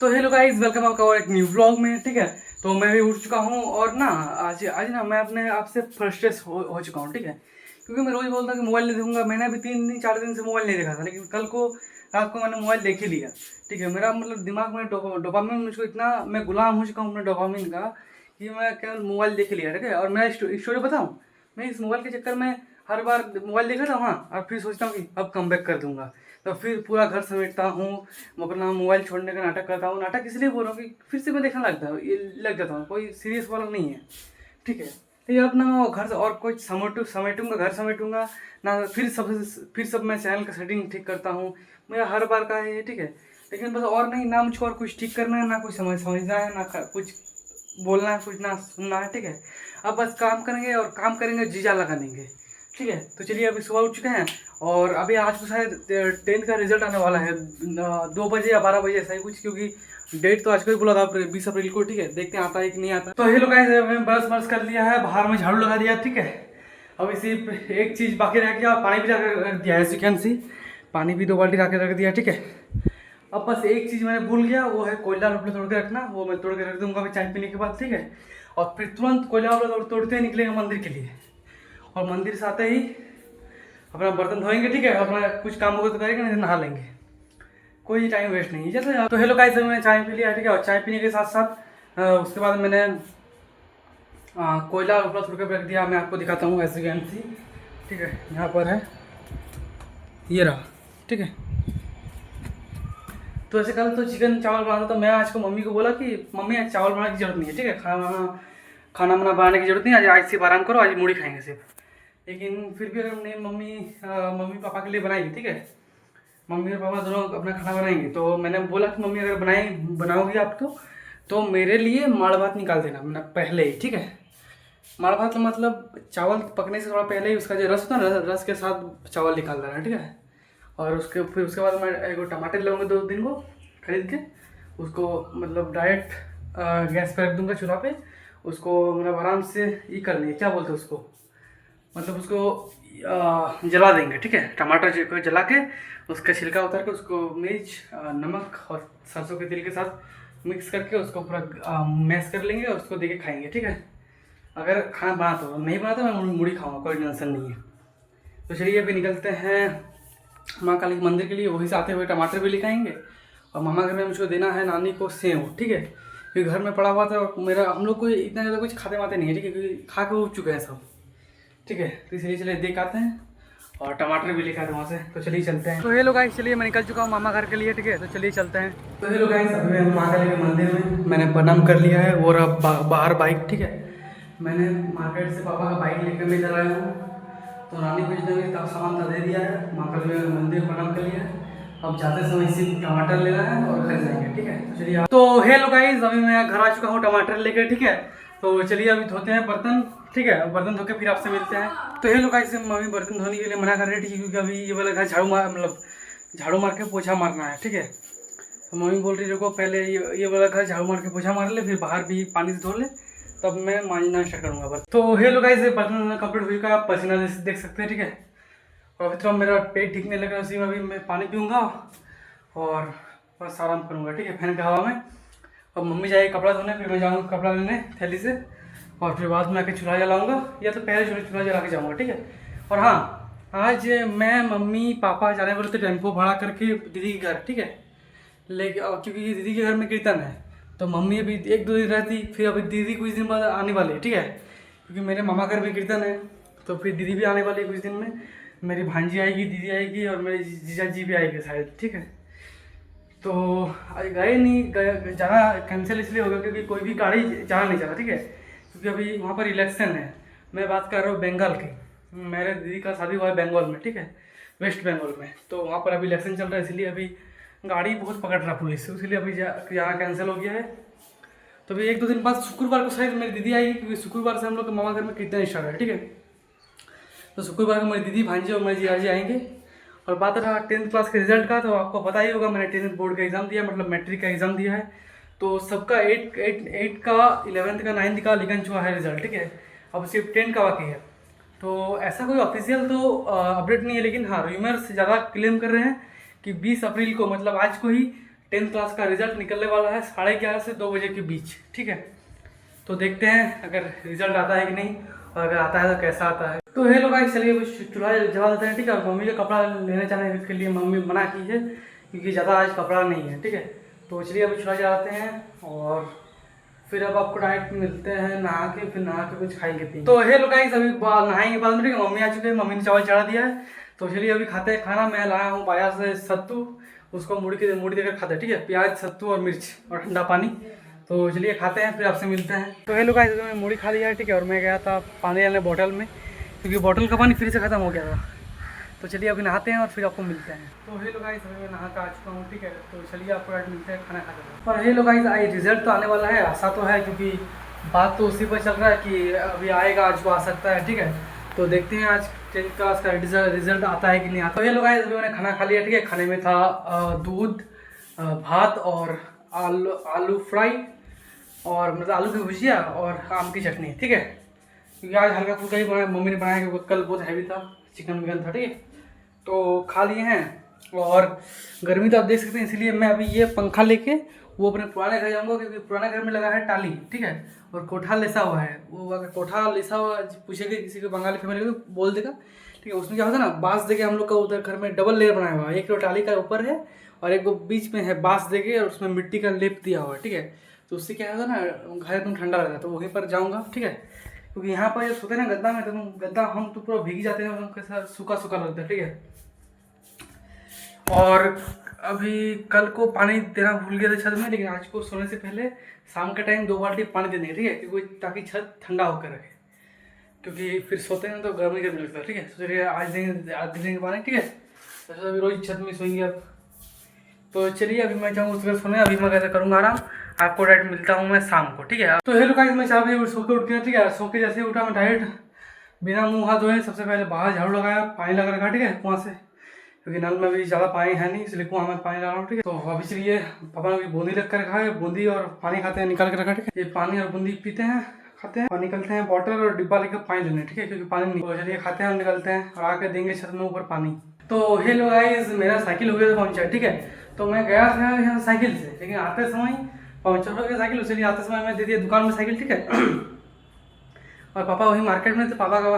तो hello guys, welcome आपका और एक न्यू व्लॉग में। ठीक है, तो मैं भी उठ चुका हूँ और ना आज आज ना मैं अपने आप से फ्रस्ट्रेट हो चुका हूँ। ठीक है, क्योंकि मैं रोज़ बोलता कि मोबाइल नहीं देखूंगा। मैंने अभी 3 दिन 4 दिन से मोबाइल नहीं देखा था, लेकिन कल को रात को मैंने मोबाइल देख ही लिया। ठीक है, मेरा मतलब दिमाग में डोपामिन, मुझको इतना मैं गुलाम हो चुका हूँ अपने डोपामिन का कि मैं केवल मोबाइल देख लिया। ठीक है, और मैं स्टोरी बताऊँ, मैं इस मोबाइल के चक्कर में हर बार मोबाइल देख लेता हूँ, हाँ, और फिर सोचता हूँ कि अब कम बैक कर दूंगा। तो फिर पूरा घर समेटता हूँ, मैं अपना मोबाइल छोड़ने का नाटक करता हूँ। नाटक इसलिए बोल रहा हूँ कि फिर से मैं देखने लग जाता हूँ, कोई सीरियस वाला नहीं है। ठीक है, तो ये अपना मैं घर से और कुछ समेटूंगा, घर समेटूंगा ना, फिर सब मैं चैनल का सेटिंग ठीक करता हूँ। मेरा हर बार का है ये। ठीक है, लेकिन बस और नहीं, ना मुझको और कुछ ठीक करना है, ना कुछ समझना है, ना कुछ बोलना है, कुछ ना सुनना है। ठीक है, अब बस काम करेंगे और काम करेंगे, जीजा लगा देंगे। ठीक है, तो चलिए अभी सुबह उठ चुके हैं और अभी आज तो शायद 10th का रिजल्ट आने वाला है 2 बजे या 12 बजे ऐसा ही कुछ, क्योंकि डेट तो आज को ही बोला था 20 अप्रैल को। ठीक है, देखते हैं आता है कि नहीं आता। तो हेलो गाइस, मैंने ब्रश कर लिया है, बाहर में झाड़ू लगा दिया। ठीक है, अभी सिर्फ एक चीज़ बाकी रह गया, पानी भी ला के रख दिया है, एज यू कैन सी पानी भी 2 बाल्टी ला के रख दिया। ठीक है, अब बस एक चीज़ मैंने भूल गया, वो है कोयला रोपड़े तोड़ के रखना। वो मैं तोड़ के रख दूंगा अभी चाय पीने के बाद। ठीक है, और फिर तुरंत कोयला रोपड़े तोड़ते ही निकलेंगे मंदिर के लिए, और मंदिर से आते ही अपना बर्तन धोएंगे। ठीक है, अपना कुछ काम होगा तो करेंगे, नहीं तो नहा लेंगे। कोई टाइम वेस्ट नहीं जैसे। तो हेलो गाइस, मैंने चाय पी लिया। ठीक है, और चाय पीने के साथ साथ उसके बाद मैंने कोयला उपला थोड़ा रख दिया। मैं आपको दिखाता हूँ ऐसे कैन सी। ठीक है, यहाँ पर है, ये रहा। ठीक है, तो ऐसे कल तो चिकन चावल बनाना था, तो मैं आज को मम्मी को बोला कि मम्मी आज चावल बनाने की जरूरत नहीं है। ठीक है, खाना वाना बनाने की जरूरत नहीं है, आज सिर्फ आराम करो, आज मूढ़ी खाएंगे सिर्फ। लेकिन फिर भी अगर नहीं, मम्मी पापा के लिए बनाएगी। ठीक है, मम्मी और पापा दोनों अपना खाना बनाएंगे, तो मैंने बोला कि मम्मी अगर बनाओगी आप तो मेरे लिए माड़ भात निकाल देना मैंने पहले ही। ठीक है, माड़ भात मतलब चावल पकने से थोड़ा पहले ही उसका जो रस होता है ना, रस के साथ चावल निकाल देना। ठीक है, और उसके बाद मैं एक टमाटर लूँगा 2 दिन को खरीद के, उसको मतलब डायरेक्ट गैस पे रख दूँगा चूल्हा पे। उसको मतलब आराम से ये कर लेंगे, क्या बोलते हैं उसको, मतलब उसको जला देंगे। ठीक है, टमाटर को जला के उसका छिलका उतार के उसको मिर्च नमक और सरसों के तेल के साथ मिक्स करके उसको पूरा मैश कर लेंगे और उसको दे के खाएंगे। ठीक है, अगर खाना बना तो, नहीं बना तो मैं मूढ़ी खाऊंगा, कोई टेंशन नहीं है। तो चलिए अभी निकलते हैं माँ काली के मंदिर के लिए। वहीं से आते हुए टमाटर भी लेके आएंगे, और मामा घर में मुझको देना है नानी को सेव। ठीक है, क्योंकि घर में पड़ा हुआ था और मेरा हम लोग को इतना ज़्यादा कुछ खाते वाते नहीं है। ठीक है, क्योंकि खा के उठ चुके हैं सब। ठीक है, तो इसलिए चलिए देख आते हैं, और टमाटर भी लेकर आते हैं वहाँ से। तो चलिए चलते हैं। तो हेलो गाइस, चलिए मैं निकल चुका हूँ मामा घर के लिए। ठीक है, तो चलिए चलते हैं। तो हेलो गाइस, अभी मैं माँ काली के मंदिर में मैंने प्रणाम कर लिया है, और अब बाहर बाइक। ठीक है, मैंने मार्केट से पापा का बाइक लेकर मैं इधर आया हूँ, तो रानी कुछ देर का सामान दे दिया है, माँ काली के मंदिर प्रणाम कर लिया है। अब जाते समय सिर्फ टमाटर लेना है और घर जाएंगे। ठीक है, तो चलिए। तो हेलो गाइस, अभी मैं घर आ चुका हूँ टमाटर लेकर। ठीक है, तो चलिए अभी धोते हैं बर्तन। ठीक है, बर्तन धो के फिर आपसे मिलते हैं। तो हेलो गाइस, मम्मी बर्तन धोने के लिए मना कर रही है। ठीक है, क्योंकि अभी ये वाला घर झाड़ू मार के पोछा मारना है। ठीक है, तो मम्मी बोल रही है देखो पहले ये वाला घर झाड़ू मार के पोछा मार ले, फिर बाहर भी पानी से धो ले, तब मैं मांजना स्टार्ट करूँगा बस। तो हेलो गाइस, बर्तन कंप्लीट हुई का, आप पसीना जैसे देख सकते हैं। ठीक है, और अभी थोड़ा मेरा पेट ठीक नहीं लग रहा है, उसी में अभी मैं पानी पीऊँगा और बस आराम करूँगा। ठीक है, फैन की हवा में। अब मम्मी जाएगी कपड़ा धोने, फिर मैं जाऊँगा कपड़ा लेने थैली से, और फिर बाद में आके चूल्हा जलाऊँगा, या तो पहले चूल्हा जला के जाऊँगा। ठीक है, और हाँ, आज मैं मम्मी पापा जाने वाले थे टेम्पो भाड़ा करके दीदी के घर। ठीक है, लेकिन क्योंकि दीदी के घर में कीर्तन है, तो मम्मी अभी 1-2 दिन रहती, फिर अभी दीदी कुछ दिन बाद आने वाली है। ठीक है, क्योंकि मेरे मामा घर में कीर्तन है, तो फिर दीदी भी आने वाली है कुछ दिन में। मेरी भांजी आएगी, दीदी आएगी, और मेरे जीजा जी भी आएंगे शायद। ठीक है, तो गए नहीं, जाना कैंसिल इसलिए हो गया क्योंकि कोई भी गाड़ी जाना नहीं चाहता। ठीक है, क्योंकि अभी वहाँ पर इलेक्शन है। मैं बात कर रहा हूँ बंगाल की, मेरे दीदी का शादी हुआ है बंगाल में। ठीक है, वेस्ट बंगाल में, तो वहाँ पर अभी इलेक्शन चल रहा है, इसलिए अभी गाड़ी बहुत पकड़ रहा पुलिस, इसलिए अभी जाना कैंसिल हो गया है। तो अभी 1-2 दिन बाद शुक्रवार को शायद मेरी दीदी आएगी, क्योंकि शुक्रवार से हम लोग के मामा घर में कीर्तन स्टार्ट है। ठीक है, तो शुक्रवार को मेरी दीदी भांजी और मेरे जीजाजी आएंगे। और बात रहा 10th क्लास के रिजल्ट का, तो आपको पता ही होगा मैंने 10th बोर्ड का एग्ज़ाम दिया, मतलब मैट्रिक का एग्ज़ाम दिया है। तो सबका 8 का 11th का 9th का निकल चुका है रिजल्ट। ठीक है, अब सिर्फ 10 का बाकी है। तो ऐसा कोई ऑफिशियल तो अपडेट नहीं है, लेकिन हाँ रूमर्स ज़्यादा क्लेम कर रहे हैं कि 20 अप्रैल को, मतलब आज को ही 10th क्लास का रिजल्ट निकलने वाला है 11:30 से 2 बजे के बीच, ठीक है। तो देखते हैं अगर रिजल्ट आता है कि नहीं, और अगर आता है तो कैसा आता है। तो हे लोग गाइस, चलिए कुछ चूल्हा जला देते हैं, ठीक है। और मम्मी का कपड़ा लेने जाने के लिए मम्मी मना की है क्योंकि ज़्यादा आज कपड़ा नहीं है, ठीक है। तो चलिए अभी चूल्हा जलाते हैं और फिर अब आपको डायरेक्ट मिलते हैं नहा के, फिर नहा के कुछ खाएंगे पिएंगे। तो हे लोग गाइस, अभी नहाएंगे बाद में, ठीक है। मम्मी आ चुके हैं, मम्मी ने चावल चढ़ा दिया है। तो चलिए अभी खाते हैं खाना। मैं लाया हूँ बाजार से सत्तू, उसको मुड़ी देकर खाते हैं, ठीक है। प्याज, सत्तू और मिर्च और ठंडा पानी। तो चलिए खाते हैं, फिर आपसे मिलते हैं। तो हे लोग गाइस, मैंने मुड़ी खा लिया है, ठीक है। और मैं गया था पानी लेने बोतल में, क्योंकि बोतल का पानी फिर से ख़त्म हो गया था। तो चलिए अभी नहाते हैं और फिर आपको मिलते हैं। तो हे लोग गाइस, अभी मैं नहा कर आ चुका हूँ, ठीक है। तो चलिए आपको आज मिलते हैं खाना खाते हैं। और हे लोग गाइस, आज रिजल्ट तो आने वाला है, आशा तो है, क्योंकि बात तो उसी पर चल रहा है कि अभी आएगा, आज को आ सकता है, ठीक है। तो देखते हैं आज 10th क्लास का रिजल्ट आता है कि नहीं आता। तो ये लोग गाइस, अभी मैंने खाना खा लिया, ठीक है। खाने में था दूध, भात और आलू फ्राई, और मतलब आलू की भुजिया और आम की चटनी, ठीक है। क्योंकि आज हल्का फुल्का ही बनाया, मम्मी ने बनाया, क्योंकि कल बहुत हैवी था, चिकन विकन था, ठीक है। तो खा लिए हैं। और गर्मी तो आप देख सकते हैं, इसलिए मैं अभी ये पंखा लेके वो अपने पुराने घर जाऊंगा, क्योंकि पुराने घर में लगा है टाली, ठीक है। और कोठा लेसा हुआ है, वो अगर कोठा लेसा हुआ पूछेगा किसी को बंगाली फैमिली को, बोल देगा, ठीक है। उसमें क्या होता है ना, बांस देके हम लोग का उधर घर में डबल लेयर बनाया हुआ है, एक तो टाली का ऊपर है और एक वो बीच में है बांस देके, और उसमें मिट्टी का लेप दिया हुआ है, ठीक है। तो उससे क्या होता है ना, घर एकदम ठंडा रहता है। तो वहीं पर जाऊँगा, ठीक है। क्योंकि यहाँ पर जब सोते हैं ना गद्दा में, तो गद्दा हम तो पूरा भीग जाते हैं, उनके साथ सूखा सूखा लगता है, ठीक है। और अभी कल को पानी देना भूल गया था छत में, लेकिन आज को सोने से पहले शाम के टाइम 2 बाल्टी पानी देने, ठीक है, क्योंकि ताकि छत ठंडा होकर रखे, क्योंकि फिर सोते हैं तो गर्मी गर्मी लगता है, ठीक है। तो चलिए आज देंगे पानी, ठीक है। तो अभी रोज छत में सोएंगे अब। तो चलिए अभी मैं जाऊँगा उसके सोने, अभी मैं कैसे करूँगा आराम। आपको डायरेक्ट मिलता हूँ मैं शाम को, ठीक है। तो हेलो गाइस, मैं 4 बजे सो के उठ गया, ठीक है। सो के जैसे उठा मैं डायरेक्ट बिना मुँह हाथ धोए सबसे पहले बाहर झाड़ू लगाया, पानी लगा रखा, ठीक है, कुआँ से, क्योंकि नल में भी ज़्यादा पानी है नहीं, इसलिए कुआँ में पानी लगा रहा हूँ, ठीक है। तो अभी चलिए पापा ने बूंदी रख कर रखा है, बूंदी और पानी खाते हैं निकाल कर रखा, ठीक है। ये पानी और बूंदी पीते हैं, खाते हैं और निकलते हैं बॉटल और डिब्बा लेकर पानी लेने, ठीक है, क्योंकि पानी नहीं। तो चलिए खाते हैं और निकलते हैं और आके देंगे छत में ऊपर पानी। तो हेलो गाइस, मेरा साइकिल हो गया था पंचर, ठीक है। तो मैं गया था यहाँ साइकिल से, लेकिन आते समय पंचर हो गया साइकिल, उसलिए आते समय मैं दे दिया दुकान में साइकिल, ठीक है। और पापा वहीं मार्केट में थे, पापा का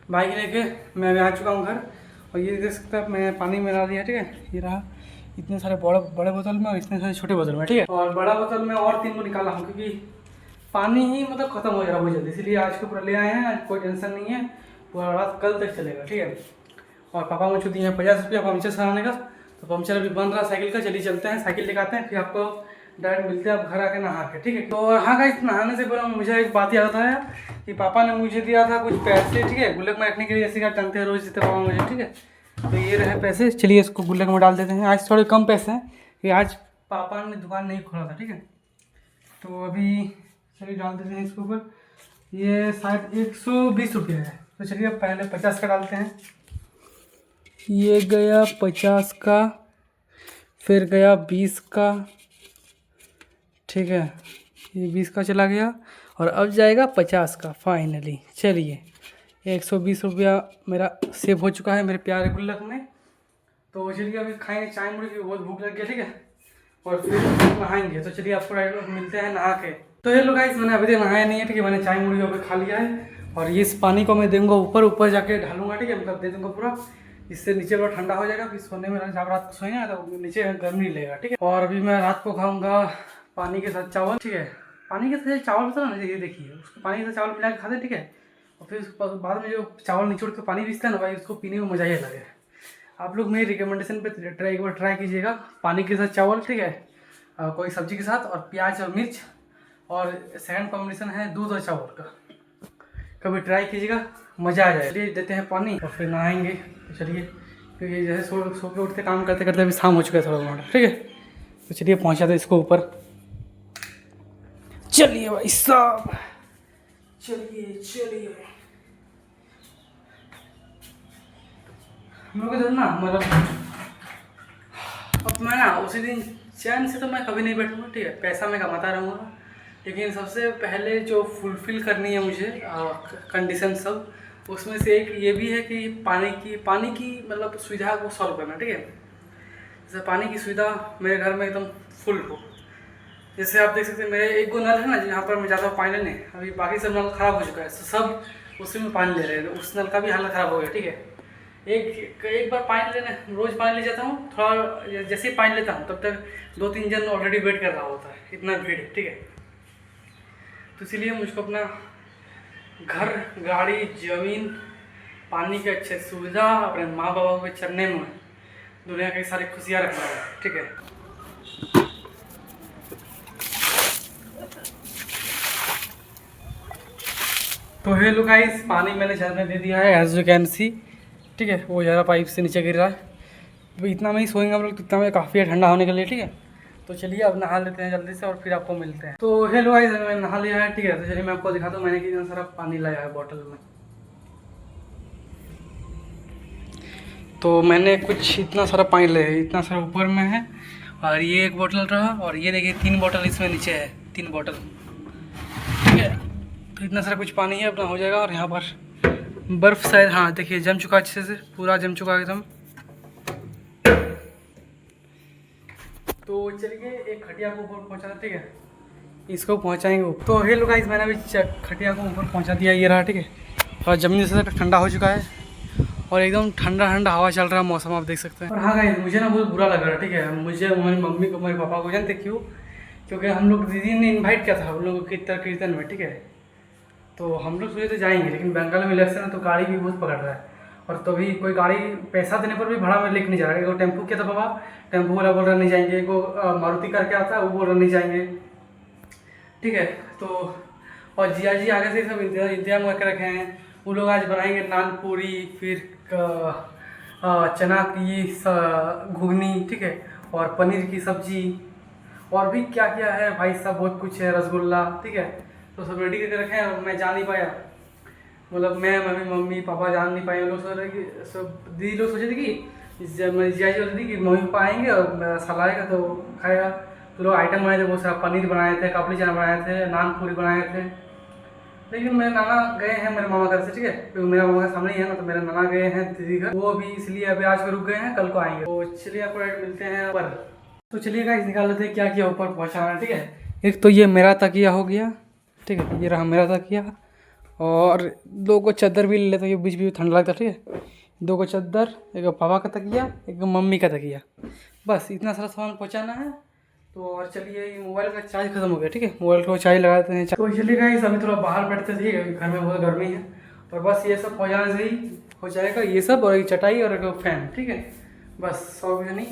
बाइक लेके मैं आ चुका हूँ घर। और ये देख सकते हैं मैं पानी मिला दिया, ठीक है। ये रहा इतने सारे बड़े बोतल में और इतने सारे छोटे बोतल में, ठीक है। और बड़ा बोतल में और 3 को निकाला हूँ, क्योंकि पानी ही मतलब खत्म हो जा रहा बहुत जल्दी, इसलिए आज के पूरा ले आए हैं। आज कोई टेंशन नहीं है, पूरा रात कल तक चलेगा, ठीक है। और पापा मुझे दिए हैं 50 रुपया पंचर सराने का। तो पंचर अभी बन रहा साइकिल का, चलिए चलते हैं साइकिल लेकर आते हैं, फिर आपको डायरेक्ट मिलते हैं आप घर आके नहा के, ठीक है। तो हाँ गाइस, नहाने से पहले मुझे एक बात याद आया कि पापा ने मुझे दिया था कुछ पैसे, ठीक है, गुल्लक में रखने के लिए, जैसे का टंगते रोज देते पापा मुझे, ठीक है। तो ये रहे पैसे, चलिए इसको गुल्लक में डाल देते हैं। आज थोड़े कम पैसे हैं कि आज पापा ने दुकान नहीं खोला था, ठीक है। तो अभी चलिए डाल देते हैं इसके ऊपर। ये शायद 120 रुपये है। तो चलिए अब पहले 50 का डालते हैं। ये गया 50 का, फिर गया 20 का, ठीक है। ये 20 का चला गया और अब जाएगा 50 का फाइनली। चलिए 120 रुपया मेरा सेव हो चुका है मेरे प्यारे गुल्लक में। तो चलिए अभी खाएंगे चाय मुड़ी, की बहुत भूख लग गया, ठीक है। और फिर नहाएंगे। तो चलिए आपको मिलते हैं नहा के। तो ये लोग गाइस, मैंने अभी तक नहाया नहीं है, ठीक है। मैंने चाय मुड़ी अभी खा लिया है और इस पानी को मैं दूंगा ऊपर जाके ढालूंगा, ठीक है, मतलब दे दूंगा पूरा, इससे नीचे पूरा ठंडा हो जाएगा। फिर सोने में जब रात को सोएंगे तो नीचे गर्मी नहीं लगेगा, ठीक है। और अभी मैं रात को खाऊंगा पानी के साथ चावल, ठीक है। पानी के साथ चावल पता ना, ये देखिए उसको पानी के साथ चावल मिला के खाते, ठीक है। और फिर बाद में जो चावल निचोड़ के पानी पीसता है ना भाई, उसको पीने में मज़ा ही अलग है। आप लोग मेरी रिकमेंडेशन पे एक बार ट्राई कीजिएगा, पानी के साथ चावल, ठीक है, कोई सब्जी के साथ, और प्याज और मिर्च, और सेकंड कॉम्बिनेशन है दूध और चावल का। कभी ट्राई कीजिएगा, मज़ा आ जाए। चलिए देते हैं पानी और फिर नहाएंगे। तो चलिए, क्योंकि जैसे सो के उठते काम करते करते अभी शाम हो चुका है थोड़ा बहुत, ठीक है। तो चलिए पहुँचाते इसको ऊपर। चलिए भाई साहब, चलिए हम लोग इधर ना, मतलब अब मैं ना उसी दिन चैन से तो मैं कभी नहीं बैठूँगा, ठीक है। पैसा मैं कमाता रहूँगा, लेकिन सबसे पहले जो फुलफ़िल करनी है मुझे कंडीशन सब, उसमें से एक ये भी है कि पानी की मतलब सुविधा को सॉल्व करना, ठीक है। जैसे पानी की सुविधा मेरे घर में एकदम फुल हो। जैसे आप देख सकते हैं मेरे एक गो नल है ना जहाँ पर मैं ज़्यादा पानी लेने, अभी बाकी सब नल ख़राब हो चुका है, सब उसी में पानी ले रहे हैं, उस नल का भी हालत ख़राब हो गया। ठीक है, एक बार पानी लेने रोज़ पानी ले जाता हूँ, थोड़ा जैसे ही पानी लेता हूँ तब तक 2-3 जन ऑलरेडी वेट कर रहा होता है, इतना भीड़ है। ठीक है, तो इसीलिए मुझको अपना घर, गाड़ी, ज़मीन, पानी की अच्छी सुविधा, अपने माँ बाबा के चरने में दुनिया की सारी खुशियाँ रखना है। ठीक है, तो हेलो गाइस, पानी मैंने झरने दे दिया है एज यू कैन सी। ठीक है, वो ज़रा पाइप से नीचे गिर रहा है। अभी इतना में ही सोएंगे हम लोग, तो इतना में काफ़ी ठंडा होने के लिए। ठीक है, तो चलिए अब नहा लेते हैं जल्दी से और फिर आपको मिलते हैं। तो हेलो गाइस, मैं नहा लिया है। ठीक है, तो चलिए मैं आपको दिखाता हूँ मैंने कितना सारा पानी लाया है बॉटल में। तो मैंने कुछ इतना सारा पानी लिया है, इतना सारा ऊपर में है, और ये एक बोतल रहा, और ये देखिए 3 बोतल इसमें नीचे है, 3 बोतल। ठीक है, तो इतना सारा कुछ पानी है, अपना हो जाएगा। और यहाँ पर बर्फ़ शायद, हाँ देखिए जम चुका अच्छे से, पूरा जम चुका है एकदम। तो चलिए एक खटिया को ऊपर पहुँचा, ठीक है, इसको पहुँचाएंगे ऊपर। तो हेलो गाइस, मैंने अभी खटिया को ऊपर पहुँचा दिया, ये रहा। ठीक है, और ज़मीन से ठंडा हो चुका है और एकदम ठंडा ठंडा हवा चल रहा है, मौसम आप देख सकते हैं। और हाँ गाइस, मुझे ना बहुत बुरा लग रहा है। ठीक है, मुझे, मेरी मम्मी को, मेरे पापा को, जानते क्यों? क्योंकि हम लोग दीदी ने इन्वाइट किया था हम लोग को कीर्तन में। ठीक है, तो हम लोग सोचे तो जाएंगे, लेकिन बंगाल में इलेक्शन है तो गाड़ी भी बहुत पकड़ रहा है, और तभी कोई गाड़ी पैसा देने पर भी भाड़ा में लेके नहीं जा रहा है। एगो टेम्पू किया था पापा, टेम्पू वाला बोल रहा नहीं जाएंगे, एगो मारुति करके आता है वो बोल रहा नहीं जाएंगे। ठीक है, तो और जिया जी आगे से सब इंतजाम करके रखे हैं। वो लोग आज बनाएंगे नान पूरी, फिर चना की घुगनी, ठीक है, और पनीर की सब्जी, और भी क्या क्या है भाई साहब, बहुत कुछ है, रसगुल्ला। ठीक है, तो सब रेडी करके रखे हैं। मैं जा नहीं पाया, मतलब मैं, मम्मी पापा जान नहीं पाए। लोग सोच रहे कि सब दीदी लोग सोचे थे कि जिया जी थी कि मम्मी पापा आएंगे और साला आएगा तो खाएगा। तो लोग आइटम बनाए थे, बहुत सारा पनीर बनाए थे, काबुली चना बनाए थे, नान पूरी बनाए थे। लेकिन मेरे नाना गए हैं मेरे मामा घर से। ठीक है, तो मेरा मामा घर सामने ही है ना, तो मेरे नाना गए हैं दीदी घर, वो भी इसलिए अभी आज को रुक गए हैं, कल को आएंगे। तो चलिए आपको मिलते हैं ऊपर। तो चलिए गाइस, निकाल लेते हैं क्या किया ऊपर पहुँचाना। ठीक है, एक तो ये मेरा तकिया हो गया। ठीक है, ये रहा मेरा तकिया, और 2 को चादर भी ले लेते हैं, बीच बीच ठंडा लगता है। ठीक है, 2 को चादर, एक पापा का तकिया, एक मम्मी का तकिया, बस इतना सारा सामान पहुँचाना है। तो और चलिए, मोबाइल का चार्ज खत्म हो गया। ठीक है, मोबाइल को चार्ज लगाते हैं। तो चलिए गाइस, अभी थोड़ा बाहर बैठते थे, घर में बहुत गर्मी है, और बस ये सब पहुँचाने से ही हो जाएगा, ये सब, और एक चटाई और एक फैन। ठीक है, बस और कुछ नहीं।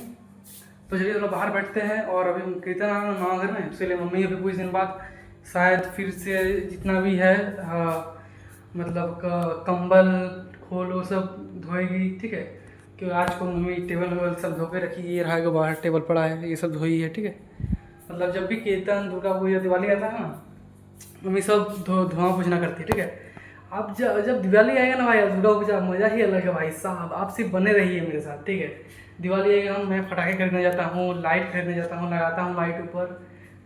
तो चलिए थोड़ा बाहर बैठते हैं, और अभी कीर्तन आना मामा घर में, इसलिए मम्मी अभी कुछ दिन बाद शायद फिर से जितना भी है मतलब कंबल खोल वो सब धोएगी। ठीक है, क्योंकि आज को मम्मी टेबल वेबल सब धो के रखी, ये रहा कि बाहर टेबल पड़ा है, ये सब धोई है। ठीक है, मतलब जब भी कीर्तन, दुर्गा पूजा, दिवाली आता है ना, मम्मी सब धुआं पूछना करती है। ठीक है, अब जब दिवाली आएगा ना भाई, दुर्गा पूजा मज़ा ही अलग है भाई साहब, आप सिर्फ बने रहिए मेरे साथ। ठीक है, दिवाली आएगा, मैं पटाखे खरीदने जाता हूँ, लाइट खरीदने जाता हूँ, लगाता हूँ लाइट ऊपर,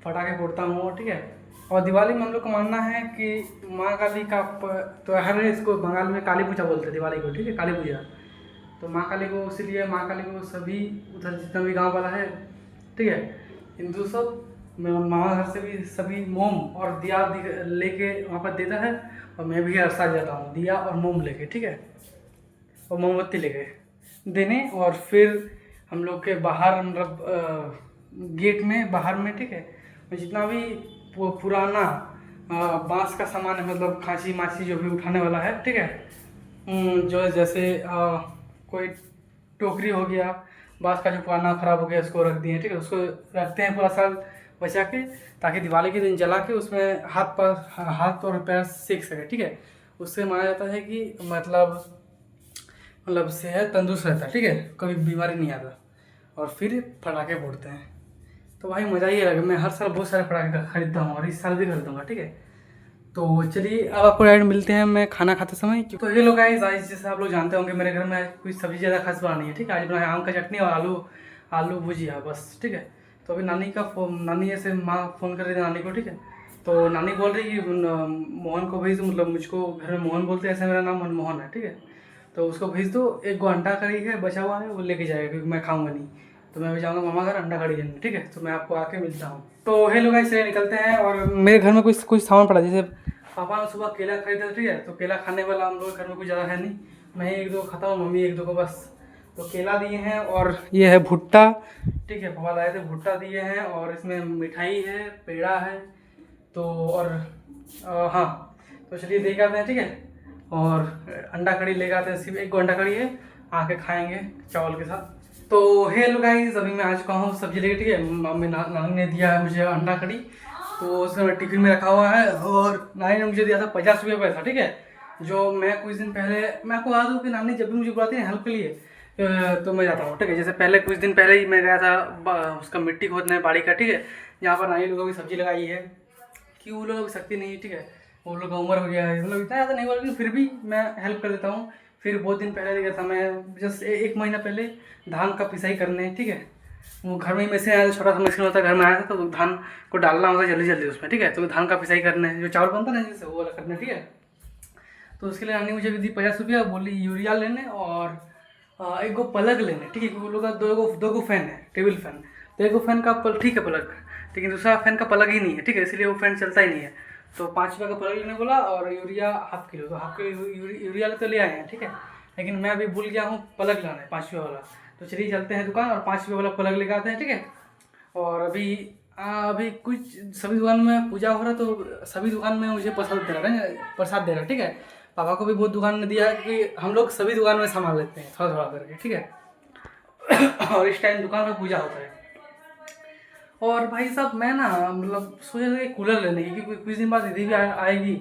पटाखे फोड़ता हूँ। ठीक है, और दिवाली में हम लोग को मानना है कि माँ काली का त्योहार है, इसको बंगाल में काली पूजा बोलते हैं दिवाली को। ठीक है, काली पूजा, तो माँ काली को, इसीलिए माँ काली को सभी उधर जितना भी गांव वाला है, ठीक है, हिंदू सब, मामा घर से भी सभी मोम और दिया लेके वहाँ पर देता है, और मैं भी हर साल जाता हूँ दिया और मोम लेके। ठीक है, और मोमबत्ती लेके देने, और फिर हम लोग के बाहर, मतलब गेट में बाहर में, ठीक है, जितना भी पुराना बांस का सामान है, मतलब खांसी माची जो भी उठाने वाला है। ठीक है, जो जैसे कोई टोकरी हो गया, बांस का जो पुराना ख़राब हो गया उसको रख दिए। ठीक है, उसको रखते हैं पूरा साल बचा के, ताकि दिवाली के दिन जला के उसमें हाथ और पैर सेक सके। ठीक है, उससे माना जाता है कि मतलब सेहत तंदुरुस्त रहता है। ठीक है, कभी बीमारी नहीं आता, और फिर पटाखे फोड़ते हैं। तो भाई मज़ा ही अलग है, मैं हर साल बहुत सारे पटाखे खरीदता हूँ, और इस साल भी खरीदूँगा। ठीक है, तो चलिए अब आपको डायरेक्ट मिलते हैं मैं खाना खाते समय। तो ये लोग गाइस, आज जैसे आप लोग जानते होंगे मेरे घर में कुछ सब्ज़ी ज़्यादा खास बना नहीं है। ठीक है, आज बनाया आम का चटनी और आलू भुजिया बस। ठीक है, तो अभी नानी ऐसे माँ फ़ोन कर रही थी नानी को। ठीक है, तो नानी बोल रही कि मोहन को भेज दो, मतलब मुझको घर में मोहन बोलते हैं, ऐसे मेरा नाम मनमोहन है। ठीक है, तो उसको भेज दो, 1 घंटा करी है बचा हुआ है, वो लेके जाएगा, क्योंकि मैं खाऊंगा नहीं। तो मैं भी जाऊँगा मामा घर अंडा कड़ी लेने, ठीक है। तो मैं आपको आके मिलता हूँ। तो हेलो गाइस, चलिए निकलते हैं। और मेरे घर में कुछ कुछ सामान पड़ा, जैसे पापा ने सुबह केला खरीदा, ठीक है। तो केला खाने वाला हम लोग घर में कुछ ज़्यादा है नहीं, मैं एक दो खाता हूँ, मम्मी एक दो को बस। तो केला दिए हैं और ये है भुट्टा, ठीक है। पापा लाए थे भुट्टा दिए हैं, और इसमें मिठाई है, पेड़ा है, तो और हाँ, तो चलिए देख आते हैं, ठीक है। और अंडा कड़ी लेकर आते हैं, सिर्फ एक अंडा कड़ी है, आके खाएंगे चावल के साथ। तो हेलो गाइस, अभी मैं आ चुका हूँ सब्जी लेके, ठीक है। मम्मी नानी ने दिया है मुझे अंडा कड़ी, तो उसमें टिफिन में रखा हुआ है। और नानी ने मुझे दिया था 50 रुपये पैसा, ठीक है। जो मैं कुछ दिन पहले, मैं आपको बता दूँ कि नानी जब भी मुझे बुलाती है हेल्प के लिए तो मैं जाता हूँ, ठीक है। जैसे पहले कुछ दिन पहले ही मैं गया था उसका मिट्टी खोदने बाड़ी का, ठीक है। यहाँ पर नानी लोगों की सब्जी लगाई है कि वो लोगों की शक्ति नहीं है, ठीक है। वो लोग का उम्र हो गया है, मतलब इतना ज़्यादा नहीं हुआ, लेकिन फिर भी मैं हेल्प कर देता हूँ। फिर बहुत दिन पहले गया था मैं, जस्ट एक महीना पहले धान का पिसाई करने, ठीक है। वो घर में ही मशीन आया था, छोटा सा मशीन होता है, घर में आया था, तो धान को डालना होता है जल्दी जल्दी उसमें, ठीक है। तो धान का पिसाई करने, जो चावल बनता है ना जैसे, वो वाला करने, ठीक है। तो उसके लिए नानी मुझे भी दी 50 रुपया, बोली यूरिया लेने और एक गो पलग लेने, ठीक है। वो लोग का दो गो फैन है, टेबल फैन। तो एक गो फैन का ठीक है पलग, लेकिन दूसरा फैन का पलग ही नहीं है, ठीक है, इसलिए वो फैन चलता ही नहीं है। तो 5 रुपये का पलग लेने बोला, और यूरिया हाफ किलो, तो हाफ किलो यूरिया तो ले आए हैं, ठीक है। लेकिन मैं अभी भूल गया हूँ पलग लाना है 5 रुपये वाला। तो चलिए चलते हैं दुकान और 5 रुपये वाला पलग लेकर आते हैं, ठीक है। और अभी कुछ सभी दुकान में पूजा हो रहा, तो सभी दुकान में मुझे प्रसाद दे रहा, ठीक है। पापा को भी बहुत दुकान में दिया है कि हम लोग सभी दुकान में सामान लेते हैं थोड़ा थोड़ा करके, ठीक है। और इस टाइम दुकान में पूजा होता है। और भाई साहब मैं ना मतलब सोचा था कि कूलर लेने की, क्योंकि कुछ दिन बाद दीदी भी आएगी,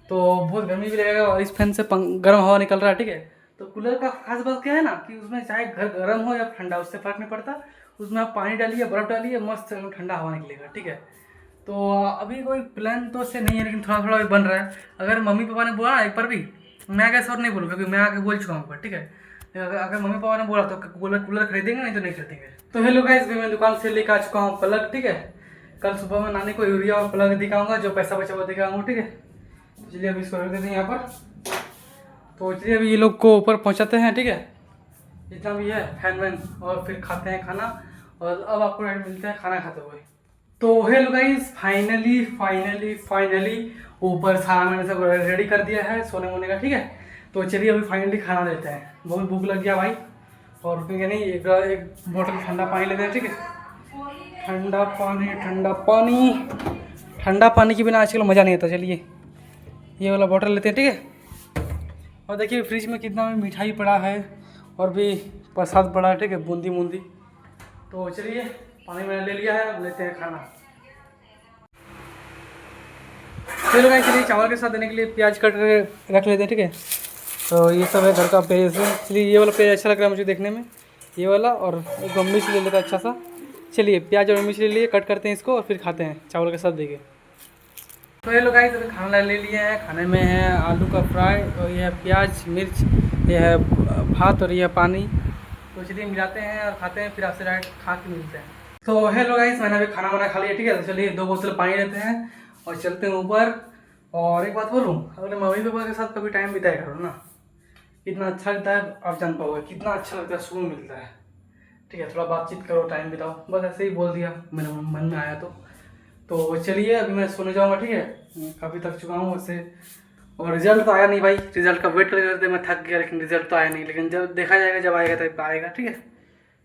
तो बहुत गर्मी भी लगेगा, और इस फैन से गर्म हवा निकल रहा है, ठीक है। तो कूलर का खास बात क्या है ना कि उसमें चाहे घर गर्म हो या ठंडा, उससे फर्क नहीं पड़ता। उसमें आप पानी डालिए, बर्फ़ डालिए, मस्त ठंडा हवा निकलेगा, ठीक है। तो अभी कोई प्लान तो से नहीं है, लेकिन थोड़ा थोड़ा भी बन रहा है। अगर मम्मी पापा ने बोला एक बार भी, मैं कैसे और नहीं बोलूँ, क्योंकि मैं आके बोल चुका हूँ एक बार, ठीक है। अगर मम्मी पापा ने बोला तो कूलर खरीदेंगे, नहीं तो नहीं खरीदेंगे। तो हेलो गाइस, मैं दुकान से लेकर आ चुका हूँ पलग, ठीक है। कल सुबह में नानी को यूरिया और पलग दिखाऊंगा, जो पैसा बचा हुआ दिखाऊंगा, ठीक है। तो चलिए अभी इसको रख देते हैं यहाँ पर। तो चलिए अभी ये लोग को ऊपर पहुँचाते हैं, ठीक है, जितना भी है फैन वैन, और फिर खाते हैं खाना। और अब आपको मिलते हैं खाना खाते हुए। तो हेलो गाइस, फाइनली ऊपर सारा मैंने सब रेडी कर दिया है सोने वोने का, ठीक है। तो चलिए अभी फाइनली खाना लेते हैं, बहुत भूख लग गया भाई। और रुकेंगे नहीं, एक बोतल ठंडा पानी लेते हैं, ठीक है। ठंडा पानी के बिना आजकल मज़ा नहीं आता। चलिए ये वाला बोतल लेते हैं, ठीक है। और देखिए फ्रिज में कितना मिठाई पड़ा है, और भी प्रसाद पड़ा है, ठीक है, बूंदी। तो चलिए पानी मैंने ले लिया है, अब लेते हैं खाना। चलो गाइस, चलिए चावल के साथ देने के लिए प्याज कट कर रख लेते हैं, ठीक है। तो ये सब है घर का प्याज है। चलिए ये वाला प्याज अच्छा लग रहा है मुझे देखने में, ये वाला, और एक मिर्च ले लेता है अच्छा सा। चलिए प्याज और मिर्च ले लिए, कट करते हैं इसको और फिर खाते हैं चावल के साथ देके। तो ये लोग गाइस अभी खाना ले लिए हैं। खाने में है आलू का फ्राई, और ये है प्याज मिर्च, ये है भात, और ये है पानी। तो चलिए मिलाते हैं और खाते हैं, फिर आपसे डायरेक्ट खा के मिलते हैं। तो हेलो गाइस, मैंने अभी खाना वाना खा लिया, ठीक है। तो चलिए 2 बोतल पानी लेते हैं और चलते हैं ऊपर। और एक बात बोलूँ, अगर मम्मी पापा के साथ कभी टाइम बिताया करो ना, कितना अच्छा लगता है, आप जान पाओगे कितना अच्छा लगता है, सुकून मिलता है, ठीक है। थोड़ा बातचीत करो, टाइम बिताओ, बस ऐसे ही बोल दिया, मेरे मन में आया तो चलिए अभी मैं सोने जाऊँगा, ठीक है। काफ़ी थक चुका हूँ वैसे, और रिजल्ट तो आया नहीं भाई, रिजल्ट का वेट करते मैं थक गया, लेकिन रिजल्ट तो आया नहीं, लेकिन जब देखा जाएगा, जब आएगा तब आएगा, ठीक है।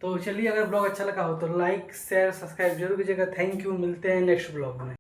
तो चलिए अगर ब्लॉग अच्छा लगा हो तो लाइक शेयर सब्सक्राइब जरूर कीजिएगा। थैंक यू, मिलते हैं नेक्स्ट ब्लॉग में।